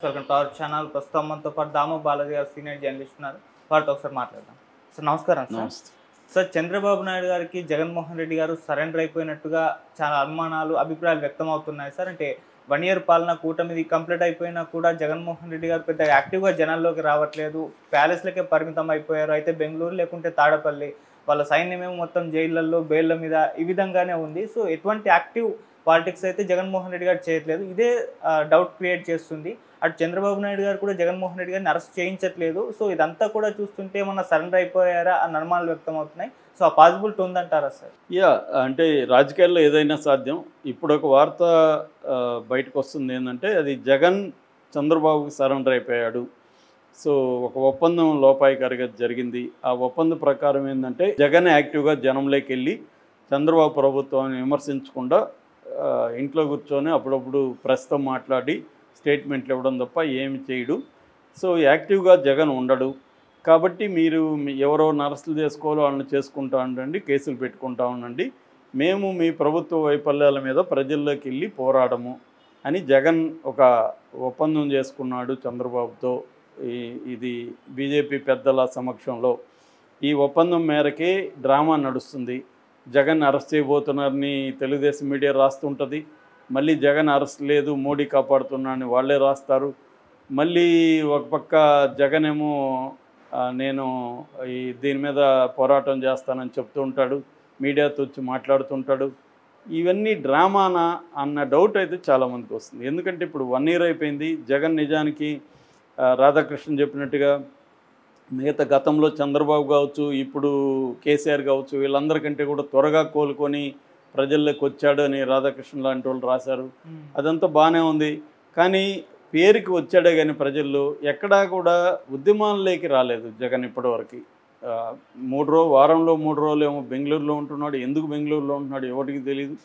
Welcome to our channel. ప్రస్తుతం మనతో పాటు దాము బాలాజీ గారు సీనియర్ జర్నలిస్ట్ ఉన్నారు. వారితో ఒకసారి మాట్లాడదాం. సార్ నమస్కారం. సార్ చంద్రబాబు నాయుడు గారికి జగన్మోహన్ రెడ్డి గారు సరెండర్ అయిపోయినట్టుగా చాలా అనుమానాలు అభిప్రాయాలు వ్యక్తం అవుతున్నాయి సార్. అంటే 1 ఇయర్ పాలన కూటమిది కంప్లీట్ అయిపోయినా కూడా జగన్మోహన్ రెడ్డి గారు పెద్ద యాక్టివ్గా జనాల్లోకి రావట్లేదు, ప్యాలెస్లకే పరిమితం అయిపోయారు. అయితే బెంగళూరు లేకుంటే తాడపల్లి వాళ్ళ సైన్యమేమో మొత్తం జైళ్ళల్లో బెయిళ్ళ మీద ఈ విధంగానే ఉంది. సో ఎటువంటి యాక్టివ్ పాలిటిక్స్ అయితే జగన్మోహన్ రెడ్డి గారు చేయట్లేదు. ఇదే డౌట్ క్రియేట్ చేస్తుంది. అటు చంద్రబాబు నాయుడు గారు కూడా జగన్మోహన్ రెడ్డి గారిని అరెస్ట్ చేయించట్లేదు. సో ఇదంతా కూడా చూస్తుంటే ఏమన్నా సరెండర్ అయిపోయారా అన్న అనుమానాలు వ్యక్తం అవుతున్నాయి. సో ఆ పాసిబిలిటీ ఉందంటారా సార్? అంటే రాజకీయాల్లో ఏదైనా సాధ్యం. ఇప్పుడు ఒక వార్త బయటకు వస్తుంది ఏంటంటే అది జగన్ చంద్రబాబుకి సరెండర్ అయిపోయాడు. సో ఒక ఒప్పందం లోపాయికారిగా జరిగింది. ఆ ఒప్పందం ప్రకారం ఏంటంటే జగన్ యాక్టివ్గా జనంలోకి వెళ్ళి చంద్రబాబు ప్రభుత్వాన్ని విమర్శించకుండా ఇంట్లో కూర్చొని అప్పుడప్పుడు ప్రెస్తో మాట్లాడి స్టేట్మెంట్లు ఇవ్వడం తప్ప ఏమి చేయడు. సో యాక్టివ్గా జగన్ ఉండడు. కాబట్టి మీరు ఎవరో అరెస్టులు చేసుకోవాలో వాళ్ళని చేసుకుంటా ఉండండి, కేసులు పెట్టుకుంటా ఉండండి, మేము మీ ప్రభుత్వ వైఫల్యాల మీద ప్రజల్లోకి వెళ్ళి పోరాడము అని జగన్ ఒక ఒప్పందం చేసుకున్నాడు చంద్రబాబుతో. ఇది బీజేపీ పెద్దల సమక్షంలో ఈ ఒప్పందం మేరకే డ్రామా నడుస్తుంది. జగన్ అరెస్ట్ చేయబోతున్నారని తెలుగుదేశం మీడియా రాస్తుంటుంది. మళ్ళీ జగన్ అరెస్ట్ లేదు, మోడీ కాపాడుతున్నాడని వాళ్ళే రాస్తారు. మళ్ళీ ఒక పక్క జగన్ ఏమో నేను దీని మీద పోరాటం చేస్తానని చెప్తూ ఉంటాడు, మీడియాతో వచ్చి మాట్లాడుతుంటాడు. ఇవన్నీ డ్రామానా అన్న డౌట్ అయితే చాలామందికి వస్తుంది. ఎందుకంటే ఇప్పుడు 1 ఇయర్ అయిపోయింది. జగన్ నిజానికి రాధాకృష్ణ చెప్పినట్టుగా మిగతా గతంలో చంద్రబాబు కావచ్చు, ఇప్పుడు కేసీఆర్ కావచ్చు, వీళ్ళందరికంటే కూడా త్వరగా కోలుకొని ప్రజల్లోకి వచ్చాడు అని రాధాకృష్ణ లాంటి వాళ్ళు రాశారు. అదంతా బాగానే ఉంది. కానీ పేరుకి వచ్చాడే కానీ ప్రజల్లో ఎక్కడా కూడా ఉద్యమాల్లోకి రాలేదు జగన్ ఇప్పటివరకు. వారంలో 3 రోజులు ఏమో బెంగళూరులో ఉంటున్నాడు. ఎందుకు బెంగళూరులో ఉంటున్నాడు ఎవరికి తెలియదు.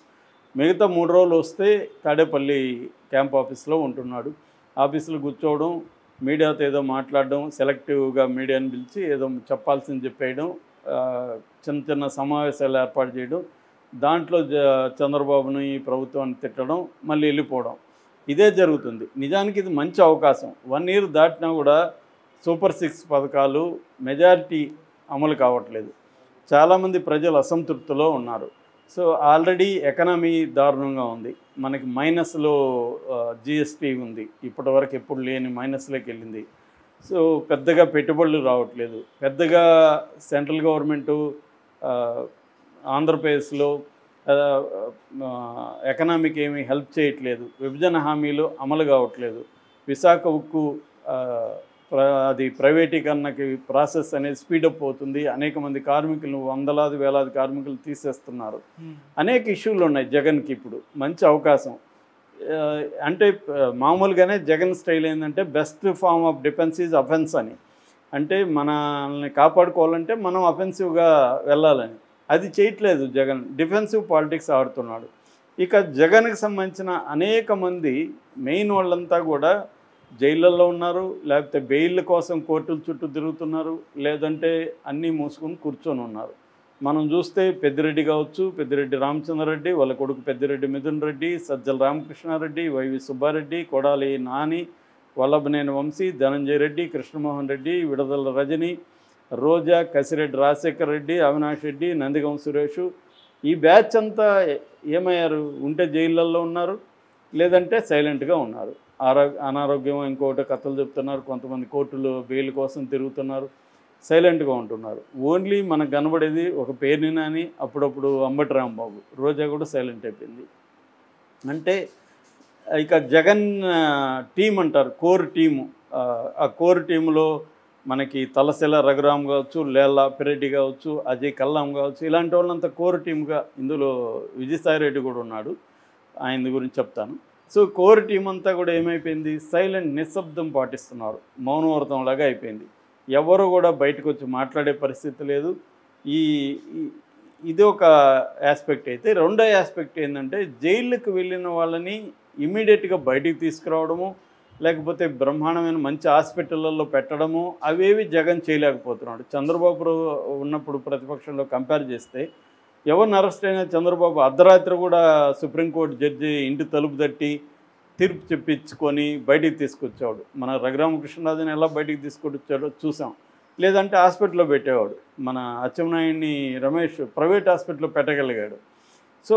మిగతా 3 రోజులు వస్తే తాడేపల్లి క్యాంప్ ఆఫీస్లో ఉంటున్నాడు. ఆఫీసులో కూర్చోవడం, మీడియాతో ఏదో మాట్లాడడం, సెలెక్టివ్గా మీడియాని పిలిచి ఏదో చెప్పాల్సింది చెప్పేయడం, చిన్న చిన్న సమావేశాలు ఏర్పాటు చేయడం, దాంట్లో చంద్రబాబుని ప్రభుత్వాన్ని తిట్టడం, మళ్ళీ వెళ్ళిపోవడం, ఇదే జరుగుతుంది. నిజానికి ఇది మంచి అవకాశం. 1 ఇయర్ దాటినా కూడా సూపర్ 6 పథకాలు మెజారిటీ అమలు కావట్లేదు. చాలామంది ప్రజలు అసంతృప్తిలో ఉన్నారు. సో ఆల్రెడీ ఎకనామీ దారుణంగా ఉంది. మనకి మైనస్లో జిఎస్టీ ఉంది, ఇప్పటివరకు ఎప్పుడు లేని మైనస్లోకి వెళ్ళింది. సో పెద్దగా పెట్టుబడులు రావట్లేదు. పెద్దగా సెంట్రల్ గవర్నమెంటు ఆంధ్రప్రదేశ్లో ఎకనామిక్ ఏమీ హెల్ప్ చేయట్లేదు. విభజన హామీలు అమలు కావట్లేదు. విశాఖ ఉక్కు అది ప్రైవేటీకరణకి ప్రాసెస్ అనేది స్పీడప్ అవుతుంది. అనేక మంది కార్మికులు, వందలాది వేలాది కార్మికులు తీసేస్తున్నారు. అనేక ఇష్యూలు ఉన్నాయి జగన్కి. ఇప్పుడు మంచి అవకాశం. అంటే మామూలుగానే జగన్ స్టైల్ ఏంటంటే best form of defence is offence అని. అంటే మనల్ని కాపాడుకోవాలంటే మనం అఫెన్సివ్గా వెళ్ళాలని. అది చేయట్లేదు జగన్. డిఫెన్సివ్ పాలిటిక్స్ ఆడుతున్నాడు. ఇక జగన్కి సంబంధించిన అనేక మంది మెయిన్ వాళ్ళంతా కూడా జైళ్ళల్లో ఉన్నారు, లేకపోతే బెయిల్ కోసం కోర్టుల చుట్టూ తిరుగుతున్నారు, లేదంటే అన్నీ మూసుకొని కూర్చొని ఉన్నారు. మనం చూస్తే పెద్దిరెడ్డి కావచ్చు, పెద్దిరెడ్డి రామచంద్రారెడ్డి, వాళ్ళ కొడుకు పెద్దిరెడ్డి మిథున్ రెడ్డి, సజ్జల రామకృష్ణారెడ్డి, వైవి సుబ్బారెడ్డి, కొడాలి నాని, వల్లభనేని వంశీ, ధనంజయ రెడ్డి, కృష్ణమోహన్ రెడ్డి, విడదల రజని, రోజా, కసిరెడ్డి రాజశేఖర్ రెడ్డి, అవినాష్ రెడ్డి, నందిగం సురేష్, ఈ బ్యాచ్ అంతా ఏమయ్యారు? ఉంటే జైళ్ళల్లో ఉన్నారు, లేదంటే సైలెంట్గా ఉన్నారు. అనారోగ్యం ఇంకోటి కథలు చెప్తున్నారు. కొంతమంది కోర్టులో బెయిల్ కోసం తిరుగుతున్నారు, సైలెంట్గా ఉంటున్నారు. ఓన్లీ మనకు కనబడేది ఒక పేరుని నాని, అప్పుడప్పుడు అంబటి రాంబాబు. రోజా కూడా సైలెంట్ అయిపోయింది. అంటే ఇక జగన్ టీం అంటారు, కోర్ టీము. ఆ కోర్ టీంలో మనకి తలశెల రఘురామ్ కావచ్చు, లేల్లా పిరెడ్డి కావచ్చు, అజయ్ కల్లాం కావచ్చు, ఇలాంటి వాళ్ళంతా కోర్ టీమ్గా. ఇందులో విజయసాయి రెడ్డి కూడా ఉన్నాడు, ఆయన గురించి చెప్తాను. సో కోర్ టీం అంతా కూడా ఏమైపోయింది? సైలెంట్, నిశ్శబ్దం పాటిస్తున్నారు. మౌనవ్రతంలాగా అయిపోయింది. ఎవరు కూడా బయటకు వచ్చి మాట్లాడే పరిస్థితి లేదు. ఇది ఒక ఆస్పెక్ట్ అయితే, రెండో ఆస్పెక్ట్ ఏంటంటే జైళ్ళకి వెళ్ళిన వాళ్ళని ఇమీడియట్గా బయటికి తీసుకురావడము, లేకపోతే బ్రహ్మాండమైన మంచి హాస్పిటళ్ళల్లో పెట్టడము, అవేవి జగన్ చేయలేకపోతున్నాడు. చంద్రబాబు ఉన్నప్పుడు ప్రతిపక్షంలో కంపేర్ చేస్తే ఎవరిని అరెస్ట్ అయినా చంద్రబాబు అర్ధరాత్రి కూడా సుప్రీంకోర్టు జడ్జి ఇంటి తలుపు తట్టి తీర్పు చెప్పించుకొని బయటికి తీసుకొచ్చేవాడు. మన రఘురామకృష్ణరాజుని ఎలా బయటికి తీసుకొచ్చాడో చూసాం. లేదంటే హాస్పిటల్లో పెట్టేవాడు. మన అచ్చెన్నాయుడిని రమేష్ ప్రైవేట్ హాస్పిటల్లో పెట్టగలిగాడు. సో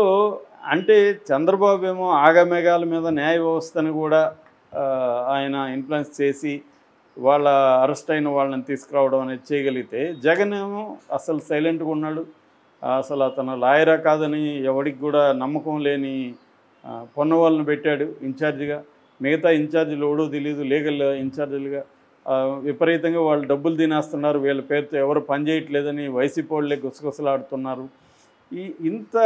అంటే చంద్రబాబు ఏమో ఆగమేఘాల మీద న్యాయ వ్యవస్థను కూడా ఆయన ఇన్ఫ్లుయెన్స్ చేసి వాళ్ళ అరెస్ట్ అయిన వాళ్ళని తీసుకురావడం అనేది చేయగలిగితే, జగన్ ఏమో అసలు సైలెంట్గా ఉన్నాడు. అసలు అతను లాయరా కాదని ఎవరికి కూడా నమ్మకం లేని పొన్న వాళ్ళని పెట్టాడు ఇన్ఛార్జిగా. మిగతా ఇన్ఛార్జీలు ఎవడో తెలియదు, లీగల్ ఇన్ఛార్జీలుగా విపరీతంగా వాళ్ళు డబ్బులు తినేస్తున్నారు, వీళ్ళ పేరుతో ఎవరు పనిచేయట్లేదని వైసీపీ వాళ్ళే గుసగుసలాడుతున్నారు. ఇంత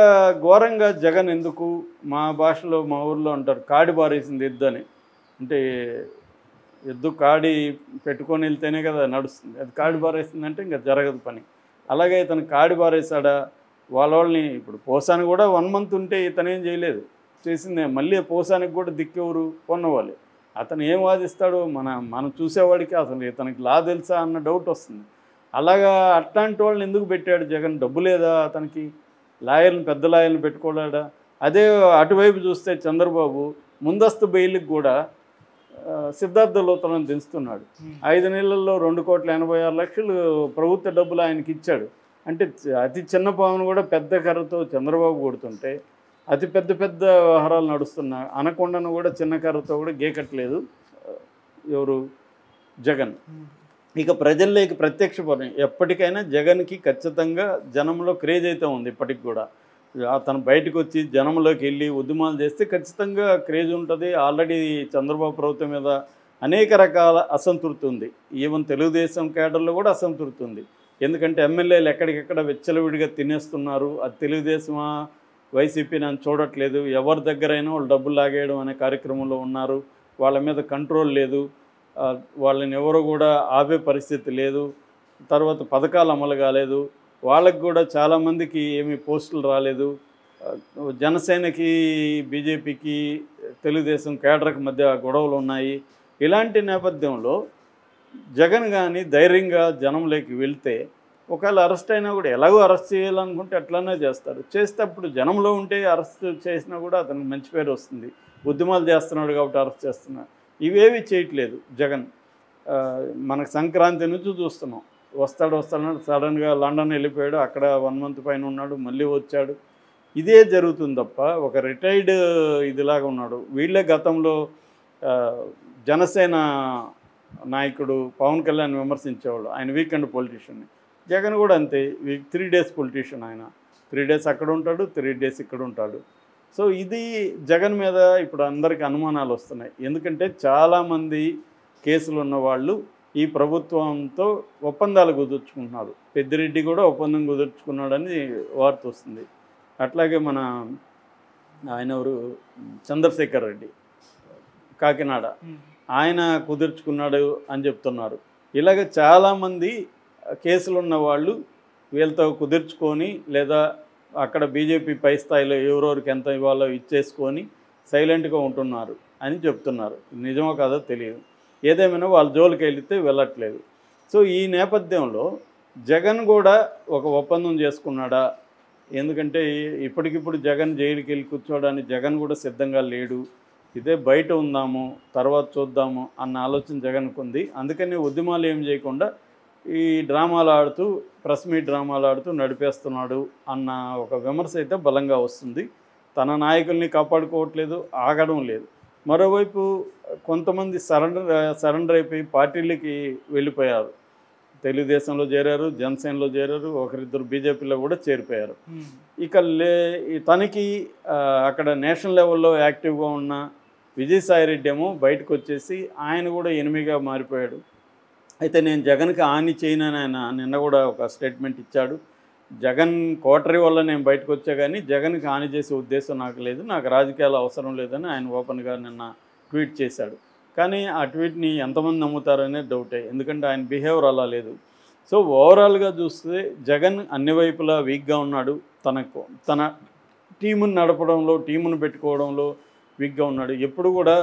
ఘోరంగా జగన్ ఎందుకు, మా భాషలో మా ఊర్లో అంటారు కాడి బారేసింది ఎద్దు అని. అంటే ఎద్దు కాడి పెట్టుకొని వెళ్తేనే కదా నడుస్తుంది, అది కాడి బారేసిందంటే ఇంకా జరగదు పని. అలాగే ఇతను కాడి బారేసాడా వాళ్ళని. ఇప్పుడు పోసాని కూడా 1 month ఉంటే ఇతనేం చేయలేదు, చేసిందే. మళ్ళీ పోసానికి కూడా దిక్కెవరు పొన్నవాలి. అతను ఏం వాదిస్తాడో మనం చూసేవాడికి అసలు ఇతనికి లా తెలుసా అన్న డౌట్ వస్తుంది. అలాగా అట్లాంటి వాళ్ళని ఎందుకు పెట్టాడు జగన్? డబ్బు లేదా అతనికి? లాయర్ని, పెద్ద లాయర్ని పెట్టుకోలేడా? అదే అటువైపు చూస్తే చంద్రబాబు ముందస్తు బెయిల్కి కూడా సిద్ధార్థ లోతలను దించుతున్నాడు. 5 నెలల్లో 2,86,00,000 ప్రభుత్వ డబ్బులు ఆయనకి ఇచ్చాడు. అంటే అతి చిన్న పామును కూడా పెద్ద కర్రతో చంద్రబాబు కొడుతుంటే, అతి పెద్ద పెద్ద వ్యవహారాలు నడుస్తున్నా అనకొండను కూడా చిన్న కర్రతో కూడా గేకట్లేదు ఎవరు? జగన్. ఇక ప్రజల్లోకి ప్రత్యక్ష పని ఎప్పటికైనా జగన్కి ఖచ్చితంగా జనంలో క్రేజ్ అయితే ఉంది. ఇప్పటికి కూడా అతను బయటకు వచ్చి జనంలోకి వెళ్ళి ఉద్యమాలు చేస్తే ఖచ్చితంగా క్రేజ్ ఉంటుంది. ఆల్రెడీ చంద్రబాబు ప్రభుత్వం మీద అనేక రకాల అసంతృప్తి ఉంది. ఈవెన్ తెలుగుదేశం కేడర్లో కూడా అసంతృప్తి ఉంది. ఎందుకంటే ఎమ్మెల్యేలు ఎక్కడికెక్కడ విచ్చలవిడిగా తినేస్తున్నారు. అది తెలుగుదేశమా వైసీపీ నన్ను చూడట్లేదు, ఎవరి దగ్గరైనా వాళ్ళు డబ్బులు లాగేయడం అనే కార్యక్రమంలో ఉన్నారు. వాళ్ళ మీద కంట్రోల్ లేదు, వాళ్ళని ఎవరు కూడా ఆపే పరిస్థితి లేదు. తర్వాత పథకాలు అమలు కాలేదు, వాళ్ళకి కూడా చాలామందికి ఏమీ పోస్టులు రాలేదు. జనసేనకి బీజేపీకి తెలుగుదేశం కేడర్కి మధ్య గొడవలు ఉన్నాయి. ఇలాంటి నేపథ్యంలో జగన్ కానీ ధైర్యంగా జనంలోకి వెళ్తే, ఒకవేళ అరెస్ట్ అయినా కూడా ఎలాగో అరెస్ట్ చేయాలనుకుంటే అట్లనే చేస్తారు. చేసేటప్పుడు జనంలో ఉంటే అరెస్ట్ చేసినా కూడా అతనికి మంచి పేరు వస్తుంది. ఉద్యమాలు చేస్తున్నాడు కాబట్టి అరెస్ట్ చేస్తున్నాడు. ఇవేవి చేయట్లేదు జగన్. మనకు సంక్రాంతి నుంచి చూస్తున్నాం, వస్తాడు సడన్గా లండన్ వెళ్ళిపోయాడు, అక్కడ 1 month పైన ఉన్నాడు, మళ్ళీ వచ్చాడు. ఇదే జరుగుతుంది తప్ప ఒక రిటైర్డ్ ఇదిలాగా ఉన్నాడు. వీళ్ళే గతంలో జనసేన నాయకుడు పవన్ కళ్యాణ్ విమర్శించేవాళ్ళు, ఆయన వీకెండ్ పొలిటీషియన్ని. జగన్ కూడా అంతే, 3 days పొలిటీషియన్. ఆయన 3 days అక్కడ ఉంటాడు, 3 days ఇక్కడ ఉంటాడు. సో ఇది జగన్ మీద ఇప్పుడు అందరికీ అనుమానాలు వస్తున్నాయి. ఎందుకంటే చాలామంది కేసులు ఉన్నవాళ్ళు ఈ ప్రభుత్వంతో ఒప్పందాలు కుదుర్చుకుంటున్నారు. పెద్దిరెడ్డి కూడా ఒప్పందం కుదుర్చుకున్నాడని వార్త వస్తుంది. అట్లాగే మన ఆయన ఎవరు, చంద్రశేఖర్ రెడ్డి కాకినాడ, ఆయన కుదుర్చుకున్నాడు అని చెప్తున్నారు. ఇలాగ చాలామంది కేసులు ఉన్న వాళ్ళు వీళ్ళతో కుదుర్చుకొని, లేదా అక్కడ బీజేపీ పై స్థాయిలో ఎవరెవరికి ఎంత ఇవ్వాలో ఇచ్చేసుకొని సైలెంట్గా ఉంటున్నారు అని చెప్తున్నారు. నిజమో కాదో తెలియదు. ఏదేమైనా వాళ్ళ జోలికి వెళితే వెళ్ళట్లేదు. సో ఈ నేపథ్యంలో జగన్ కూడా ఒక ఒప్పందం చేసుకున్నాడా? ఎందుకంటే ఇప్పటికిప్పుడు జగన్ జైలుకి వెళ్ళి కూర్చోవడానికి జగన్ కూడా సిద్ధంగా లేడు. ఇదే బయట ఉందాము, తర్వాత చూద్దాము అన్న ఆలోచన జగన్కు ఉంది. అందుకని ఉద్యమాలు ఏం చేయకుండా ఈ డ్రామాలు ఆడుతూ, ప్రెస్ మీట్ డ్రామాలు ఆడుతూ నడిపేస్తున్నాడు అన్న ఒక విమర్శ అయితే బలంగా వస్తుంది. తన నాయకుల్ని కాపాడుకోవట్లేదు, ఆగడం లేదు. మరోవైపు కొంతమంది సరెండర్ అయిపోయి పార్టీలకి వెళ్ళిపోయారు. తెలుగుదేశంలో చేరారు, జనసేనలో చేరారు, ఒకరిద్దరు బీజేపీలో కూడా చేరిపోయారు. ఇక తనకి అక్కడ నేషనల్ లెవెల్లో యాక్టివ్గా ఉన్న విజయసాయిరెడ్డి ఏమో బయటకు వచ్చేసి ఆయన కూడా ఎనిమిగా మారిపోయాడు. అయితే నేను జగన్కి హాని చేయనని ఆయన నిన్న కూడా ఒక స్టేట్మెంట్ ఇచ్చాడు. జగన్ కోటరీ వల్ల నేను బయటకు వచ్చా, కానీ జగన్కి హాని చేసే ఉద్దేశం నాకు లేదు, నాకు రాజకీయాలు అవసరం లేదని ఆయన ఓపెన్గా నిన్న ట్వీట్ చేశాడు. కానీ ఆ ట్వీట్ని ఎంతమంది నమ్ముతారనే డౌటే, ఎందుకంటే ఆయన బిహేవియర్ అలా లేదు. సో ఓవరాల్గా చూస్తే జగన్ అన్ని వైపులా వీక్గా ఉన్నాడు. తన టీమును నడపడంలో, టీమును పెట్టుకోవడంలో వీక్గా ఉన్నాడు. ఎప్పుడు కూడా